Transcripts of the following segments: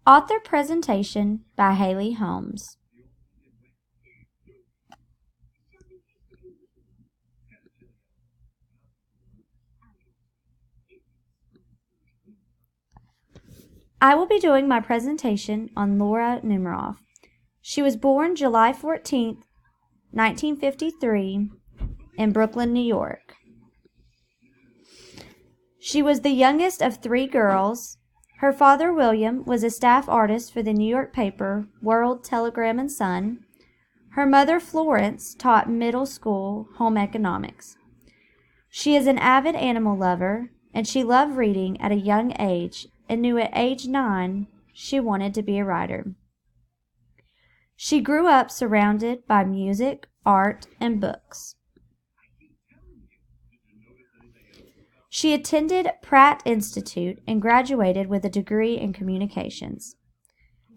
Author presentation by Haley Holmes. I will be doing my presentation on Laura Numeroff. She was born July 14th, 1953, in Brooklyn, New York. She was the youngest of three girls. Her father, William, was a staff artist for the New York paper World Telegram and Sun. Her mother, Florence, taught middle school home economics. She is an avid animal lover, and she loved reading at a young age and knew at age 9 she wanted to be a writer. She grew up surrounded by music, art, and books. She attended Pratt Institute and graduated with a degree in communications.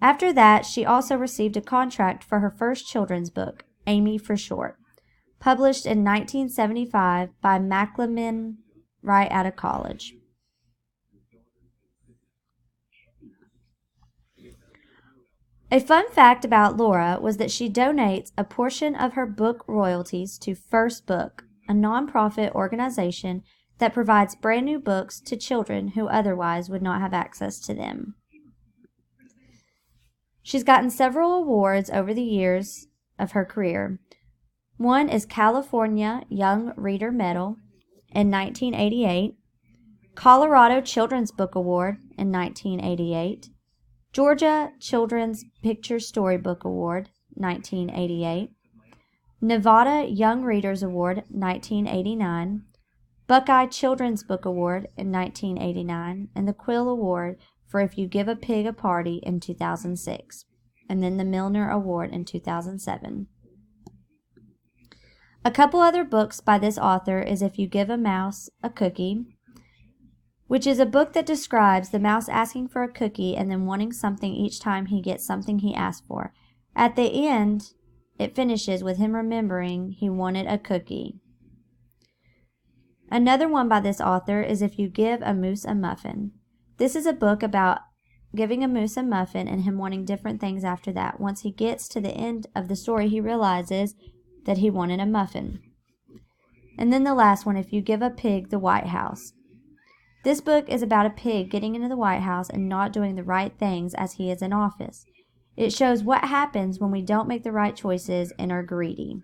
After that, she also received a contract for her first children's book, Amy for Short, published in 1975 by Macmillan right out of college. A fun fact about Laura was that she donates a portion of her book royalties to First Book, a nonprofit organization that provides brand new books to children who otherwise would not have access to them. She's gotten several awards over the years of her career. One is California Young Reader Medal in 1988, Colorado Children's Book Award in 1988, Georgia Children's Picture Storybook Award 1988, Nevada Young Readers Award 1989, Buckeye Children's Book Award in 1989, and the Quill Award for If You Give a Pig a Party in 2006, and then the Milner Award in 2007. A couple other books by this author is If You Give a Mouse a Cookie, which is a book that describes the mouse asking for a cookie and then wanting something each time he gets something he asked for. At the end, it finishes with him remembering he wanted a cookie. Another one by this author is If You Give a Moose a Muffin. This is a book about giving a moose a muffin and him wanting different things after that. Once he gets to the end of the story, he realizes that he wanted a muffin. And then the last one, If You Give a Pig the White House. This book is about a pig getting into the White House and not doing the right things as he is in office. It shows what happens when we don't make the right choices and are greedy.